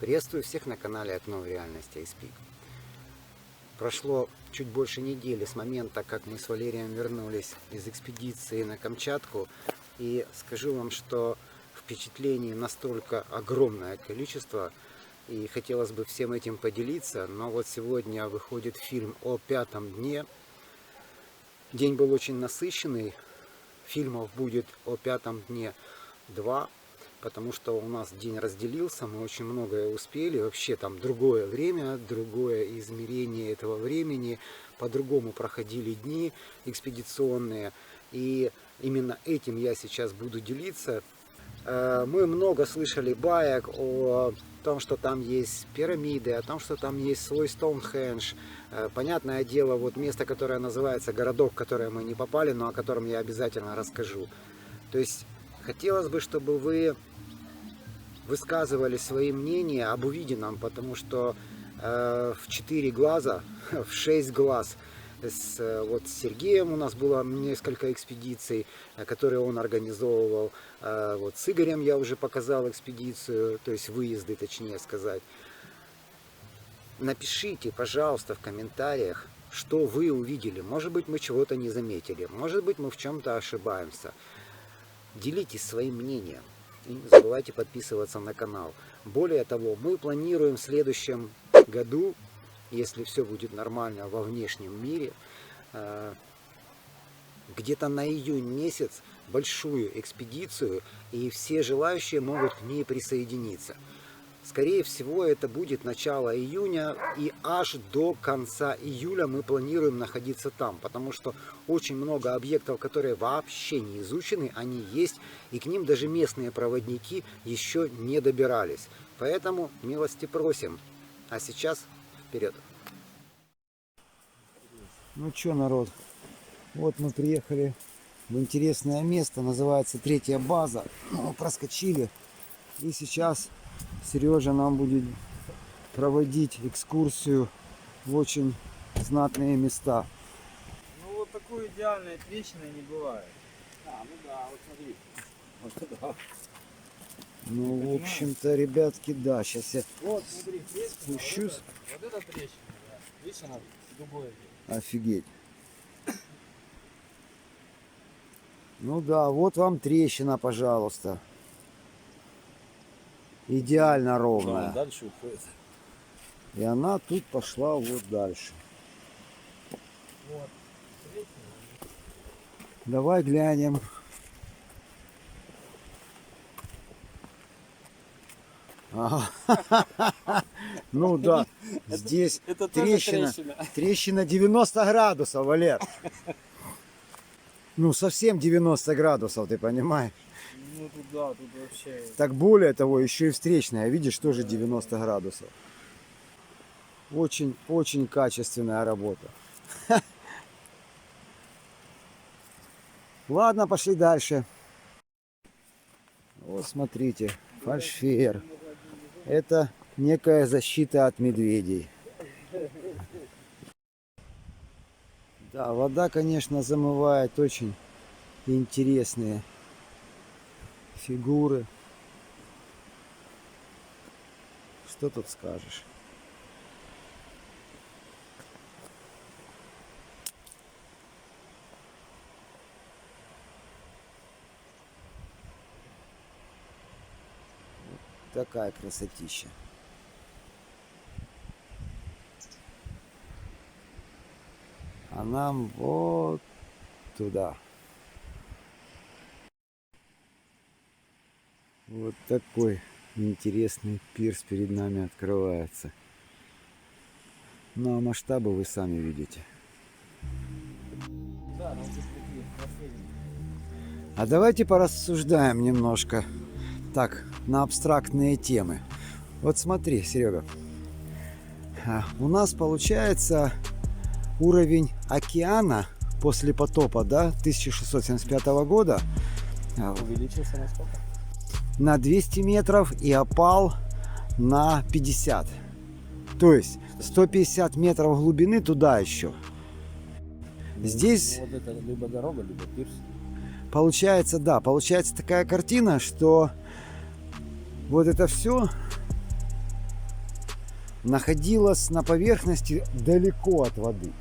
Приветствую всех на канале Окно в реальность iSpeak. Прошло чуть больше недели с момента, как мы с Валерием вернулись из экспедиции на Камчатку. И скажу вам, что впечатлений настолько огромное количество. И хотелось бы всем этим поделиться. Но вот сегодня выходит фильм о 5-м дне. День был очень насыщенный. Фильмов будет о 5-м дне 2. Потому что у нас день разделился, мы очень многое успели. Вообще там другое время, другое измерение этого времени. По-другому проходили дни экспедиционные. И именно этим я сейчас буду делиться. Мы много слышали баек о том, что там есть пирамиды, о том, что там есть свой Стоунхендж. Понятное дело, вот место, которое называется городок, в которое мы не попали, но о котором я обязательно расскажу. То есть хотелось бы, чтобы вы высказывали свои мнения об увиденном, потому что в 4 глаза, в 6 глаз вот с Сергеем у нас было несколько экспедиций, которые он организовывал. Вот с Игорем я уже показал экспедицию, то есть выезды, точнее сказать. Напишите, пожалуйста, в комментариях, что вы увидели. Может быть, мы чего-то не заметили, может быть, мы в чем-то ошибаемся. Делитесь своим мнением. И не забывайте подписываться на канал. Более того, мы планируем в следующем году, если все будет нормально во внешнем мире, где-то на июнь месяц большую экспедицию, и все желающие могут к ней присоединиться. Скорее всего, это будет начало июня, и аж до конца июля мы планируем находиться там, потому что очень много объектов, которые вообще не изучены, они есть, и к ним даже местные проводники еще не добирались. Поэтому милости просим. А сейчас вперед! Ну что, народ, вот мы приехали в интересное место, называется Третья база. Мы проскочили, и сейчас Сережа нам будет проводить экскурсию в очень знатные места. Ну вот такой идеальной трещины не бывает. Ну да, вот смотри. Вот туда. Ну, в общем-то, ребятки, да, сейчас я Вот, смотри, трещина. спущусь. Вот это трещина, да. Видишь, она другое. Офигеть. Ну да, вот вам трещина, пожалуйста. Идеально ровная. Дальше уходит. И она тут пошла вот дальше. Вот. Давай глянем. Ага. Ну да, здесь это тоже трещина 90 градусов, Валер. Ну совсем 90 градусов, ты понимаешь? Ну тут да, тут вообще. Так более того, еще и встречная, видишь, тоже 90 градусов. Очень качественная работа. Ладно, пошли дальше. Вот смотрите, фальшфейер. Это некая защита от медведей. Да, вода, конечно, замывает очень интересные фигуры. Что тут скажешь? Вот такая красотища. А нам вот туда. Вот такой интересный пирс перед нами открывается. Ну а масштабы вы сами видите. Да, ну тут такие последние. А давайте порассуждаем немножко так на абстрактные темы. Вот смотри, Серега. У нас получается уровень океана после потопа, да, 1675 года Увеличился на сколько? на 200 метров и опал на 50. То есть 150 метров глубины туда еще. Здесь Вот это либо дорога, либо пирс. получается, да, получается такая картина, что вот это все находилась на поверхности далеко от воды.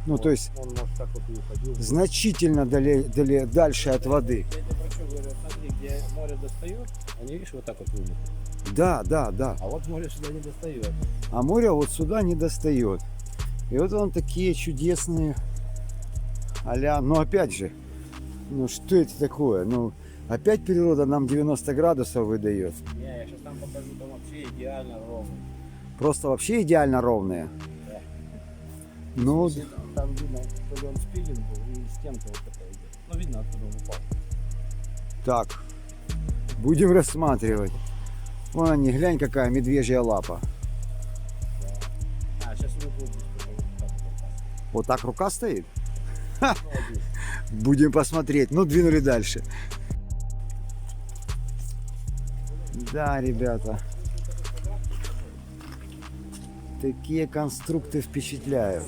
Ну, то есть Он может так вот и уходил. значительно дальше от воды. Я тебе про что говорю, смотри, где море достает, они, видишь, вот так вот выглядят. Да, да, да. А вот море сюда не достает. А море вот сюда не достает. И вот он такие чудесные а-ля. Но опять же, ну что это такое? Ну, опять природа нам 90 градусов выдает. Не, я сейчас там покажу, там вообще идеально ровно. Просто вообще идеально ровные. Да. Ну, Если там видно, то ли он спилинг был, и стенка вот такая идет. Ну, видно, откуда он упал. так. Будем рассматривать. Вон они, глянь, какая медвежья лапа. А, сейчас руку вот здесь покажу. Так, Вот так рука стоит? вот так. Ну, вот здесь. Будем посмотреть. Ну, двинули дальше. Да, ребята. Такие конструкты впечатляют.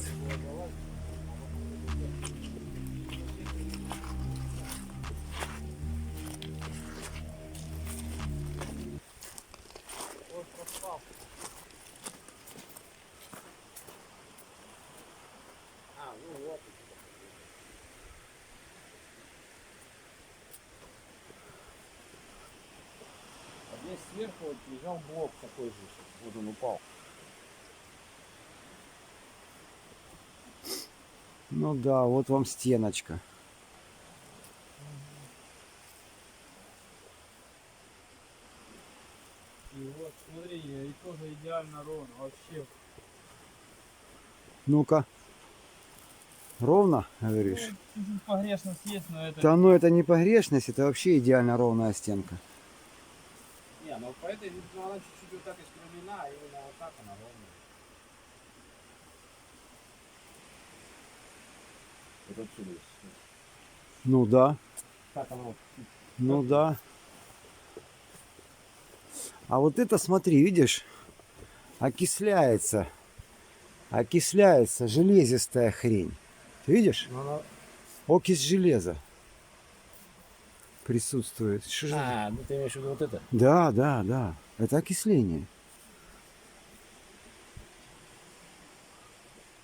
А, ну вот. А здесь сверху вот лежал блок такой же. Вот он упал. Ну да, вот вам стеночка. И вот, смотри, и тоже идеально ровно, вообще. Ну-ка. Ровно, говоришь? Ну, чуть-чуть погрешность есть, но это... Да, ну это не погрешность, это вообще идеально ровная стенка. Не, ну по этой видно, она чуть-чуть вот так искривлена, а именно вот так она ровная. Вот отсюда. Ну да, Так она вот. ну да. А вот это, смотри, видишь, окисляется. Окисляется железистая хрень. Ты видишь? Ну, она... Окись железа присутствует. Что же- А, ну ты имеешь в виду вот это? Да, да, да. Это окисление.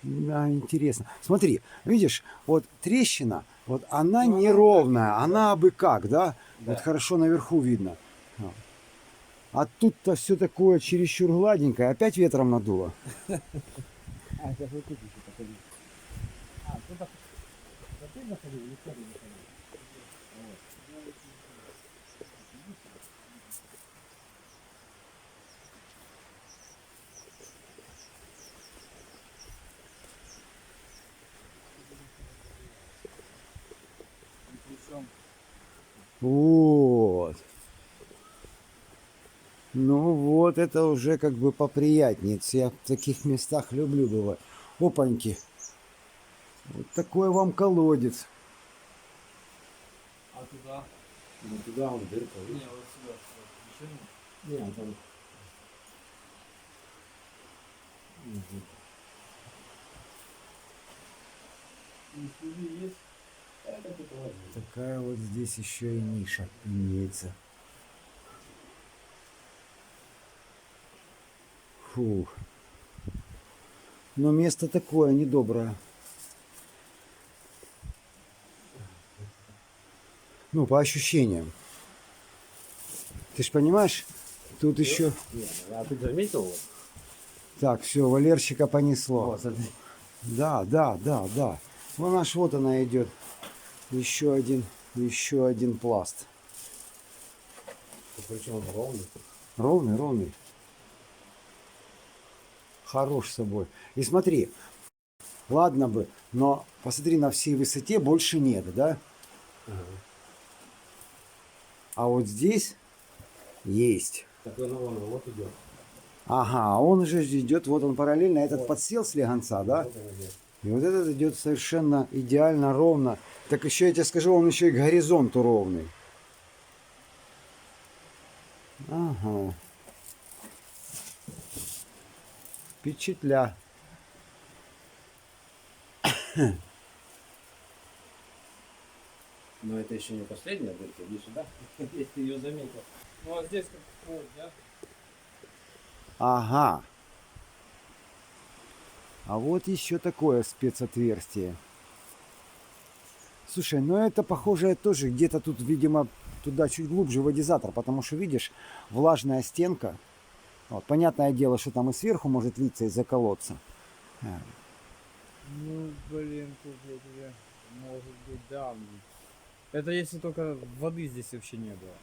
Да, интересно. Смотри, видишь, вот трещина, вот она Ну, она неровная, так, она абы как, да? Да. Вот хорошо наверху видно. А тут-то все такое чересчур гладенькое, опять ветром надуло. А, сейчас вот тут еще покажу. А, тут так. Вот ты заходил, или кто-то заходил? Причем, Вот. Ну вот, это уже как бы поприятнее. Я в таких местах люблю бывать. Опаньки. Вот такой вам колодец. а туда? Ну туда он дырка, Не, видишь? вот сюда. Что? Еще нет? Не, там. И снизу есть? Это ты положи. Такая вот здесь еще и ниша имеется. Фух. Но место такое недоброе. Ну, по ощущениям. Ты ж понимаешь, тут еще... Не, а ты заметил? Вот? Так, все, Валерчика понесло. Вот, смотри. Да, да, да, да. Вон аж вот она идет. Еще один пласт. Причем он ровный. Ровный, ровный. Хорош собой. И смотри, ладно бы, но посмотри, на всей высоте больше нет, да? А вот здесь есть. Такой ну, вот идет. Ага, он же идет, вот он параллельно, этот подсел с легонца, да? Вот он идет. И вот этот идет совершенно идеально ровно. Так еще я тебе скажу, он еще и к горизонту ровный. Ага. Впечатля. Но это еще не последняя дырка, иди сюда, если ты ее заметил. Ну а здесь как вход, да? Ага. А вот еще такое спецотверстие. Слушай, ну это похоже тоже где-то тут, видимо, туда чуть глубже водизатор, потому что, видишь, влажная стенка. Вот, понятное дело, что там и сверху может литься из-за колодца. Ну, блин, тут я тебе... Может быть, да. Это если только воды здесь вообще не было.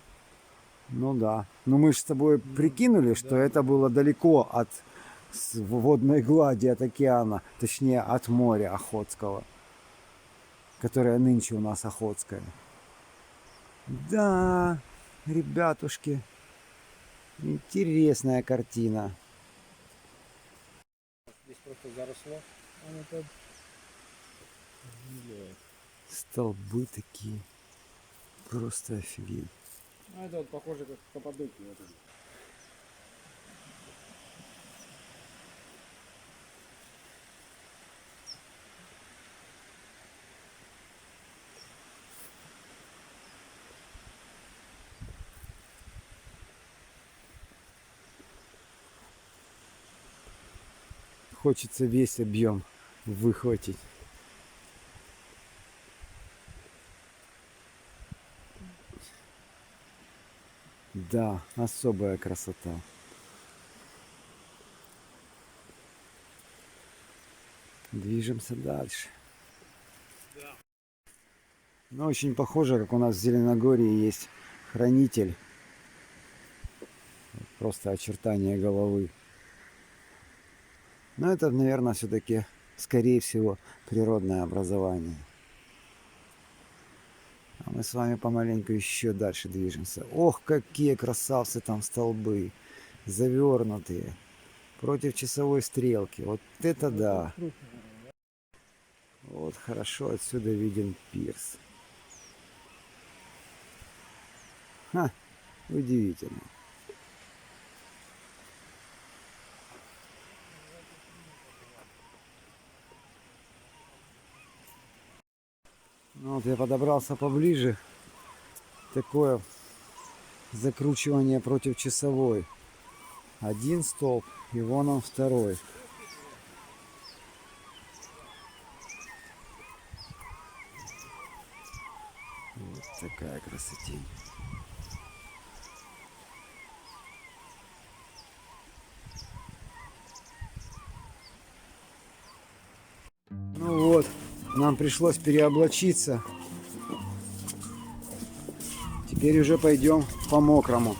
Ну да. Но мы же с тобой прикинули, что да. это было далеко от водной глади, от океана, точнее от моря Охотского, которое нынче у нас Охотское. Да, ребятушки, интересная картина. Здесь просто заросло. Он это гниляет. Столбы такие. Просто офигеть. Ну это вот похоже как Каппадокия. Вот это. Хочется весь объем выхватить. Да, особая красота. Движемся дальше. Ну, очень похоже, как у нас в Зеленогорье есть хранитель. Просто очертания головы. Но это, наверное, все-таки, скорее всего, природное образование. А мы с вами помаленьку еще дальше движемся. Ох, какие красавцы там столбы. Завернутые. Против часовой стрелки. Вот это да. Вот хорошо отсюда виден пирс. Ха, удивительно. Ну, вот я подобрался поближе. Такое закручивание против часовой. Один столб, и вон он второй. Вот такая красотень. Ну вот, нам пришлось переоблачиться. Теперь уже пойдем по мокрому.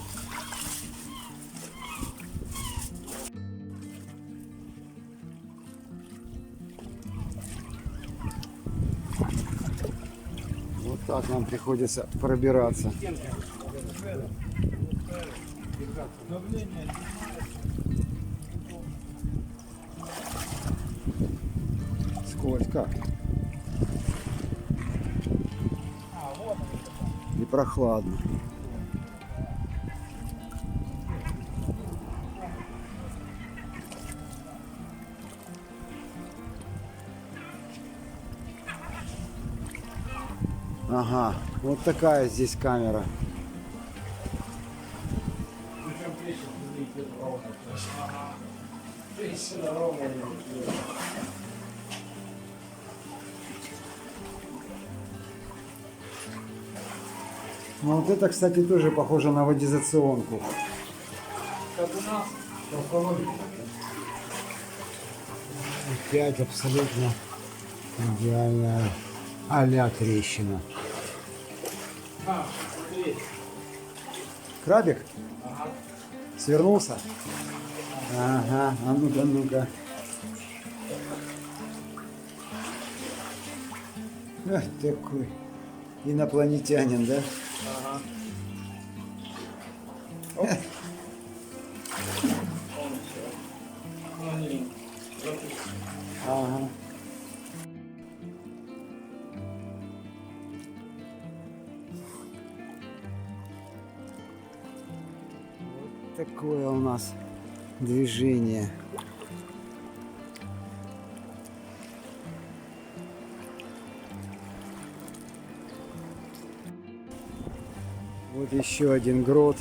Вот так нам приходится пробираться. Сколько? И прохладно. Ага, вот такая здесь камера. Ну вот это, кстати, тоже похоже на водизационку. Как у нас. Опять абсолютно идеальная а-ля трещина. Смотри. Крабик? Ага. Свернулся? Ага, а ну-ка, ну-ка. Ах, такой инопланетянин, да? Ага. Ага. Вот такое у нас движение. Вот еще один грот.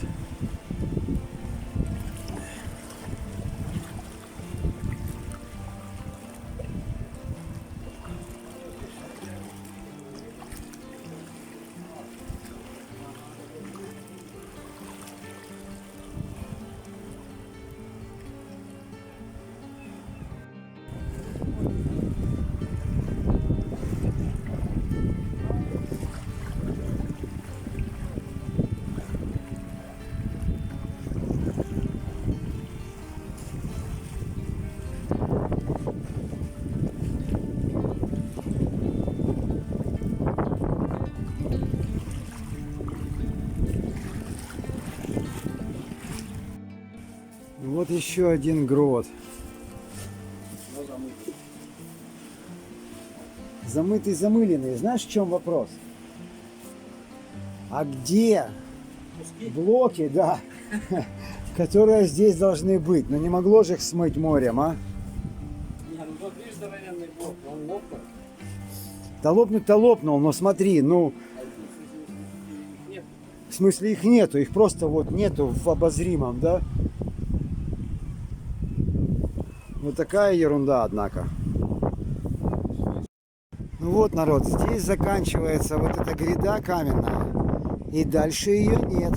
Вот еще один грот. Замытый, замыленный. Знаешь, в чем вопрос? А где блоки, да, которые здесь должны быть? Но не могло же их смыть морем, а? Не, ну тут видишь здоровенный блок, он лопнул. Да лопнуть-то лопнул, но смотри, ну, Нет. в смысле их нету, их просто вот нету в обозримом, да? Вот такая ерунда, однако. Ну вот, народ, здесь заканчивается вот эта гряда каменная, и дальше ее нет.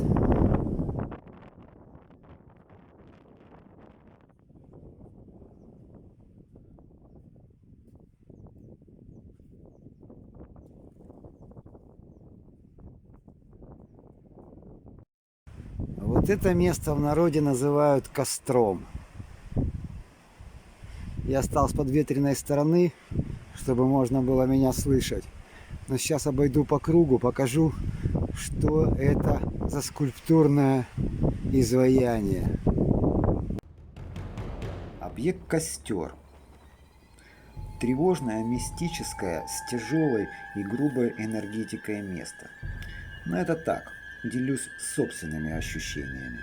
Вот это место в народе называют костром. Я стал с подветренной стороны, чтобы можно было меня слышать. Но сейчас обойду по кругу, покажу, что это за скульптурное изваяние. Объект костер. Тревожное, мистическое, с тяжелой и грубой энергетикой место. Но это так, делюсь собственными ощущениями.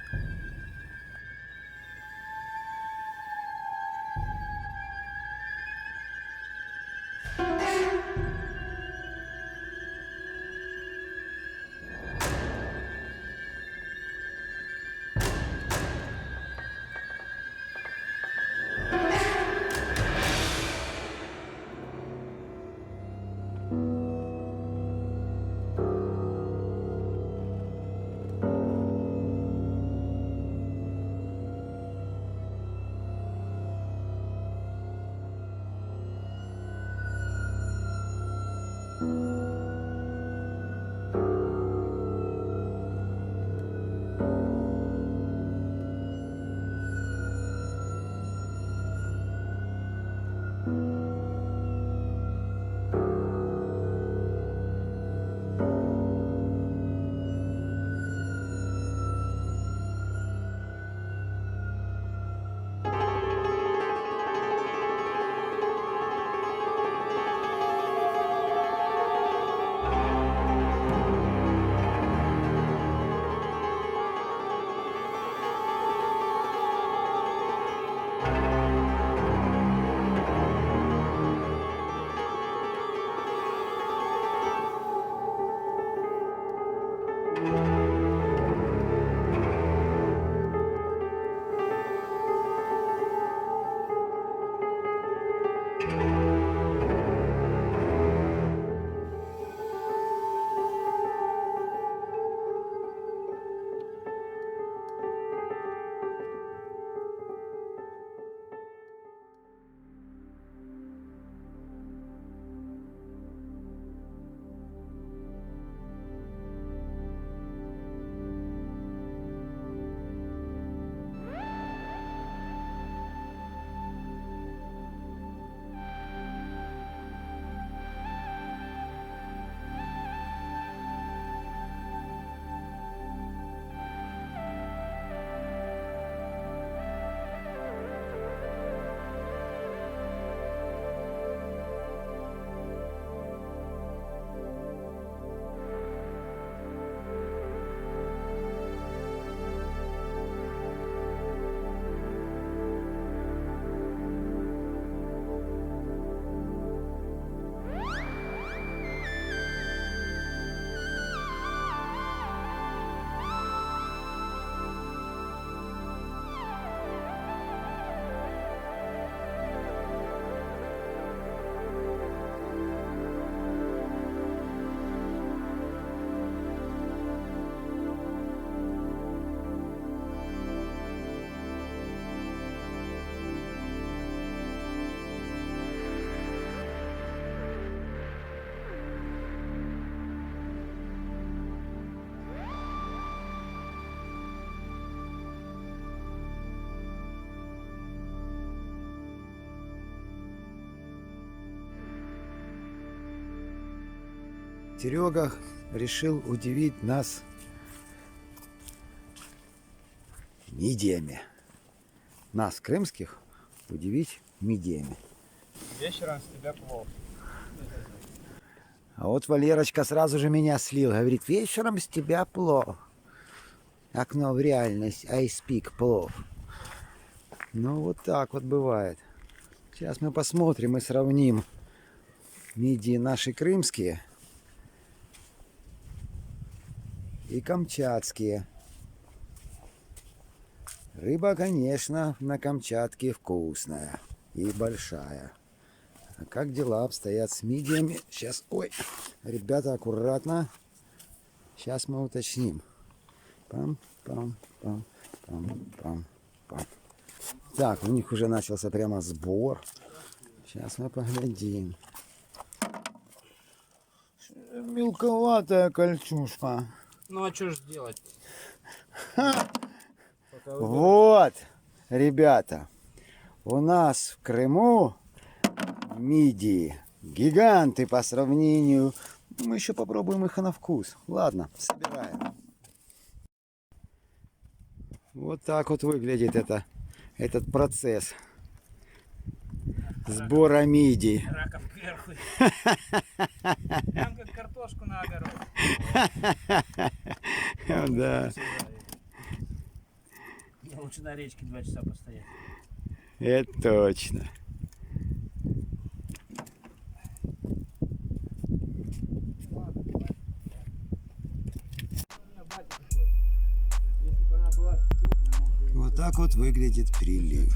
Серега решил удивить нас мидиями. нас, крымских, удивить мидиями. Вечером с тебя плов. А вот Валерочка сразу же меня слил. Говорит, вечером с тебя плов. Окно в реальность. I speak плов. Ну вот так вот бывает. Сейчас мы посмотрим и сравним мидии наши крымские и камчатские. Рыба, конечно, на Камчатке вкусная и большая. А как дела обстоят с мидиями? Сейчас, ой, ребята, аккуратно. Сейчас мы уточним. Пам-пам-пам-пам-пам-пам. Так, у них уже начался прямо сбор. Сейчас мы поглядим. Мелковатая кольчушка. Ну а что ж делать? Вот, ребята, у нас в Крыму мидии гиганты по сравнению. Мы еще попробуем их и на вкус. Ладно, собираем. Вот так вот выглядит этот процесс сбора мидий. Раком кверху. Прям как картошку на огород. Да, Лучше на речке 2 часа постоять. это точно. Вот так вот выглядит прилив.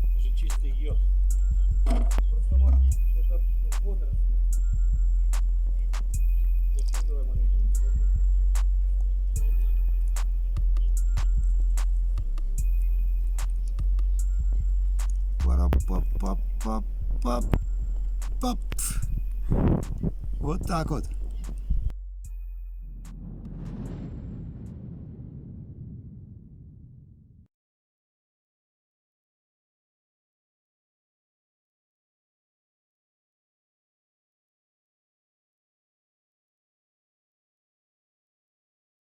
Это же чистый йод. Просто может это водоросли. Пара-па-па-па-па-пап. Вот так вот.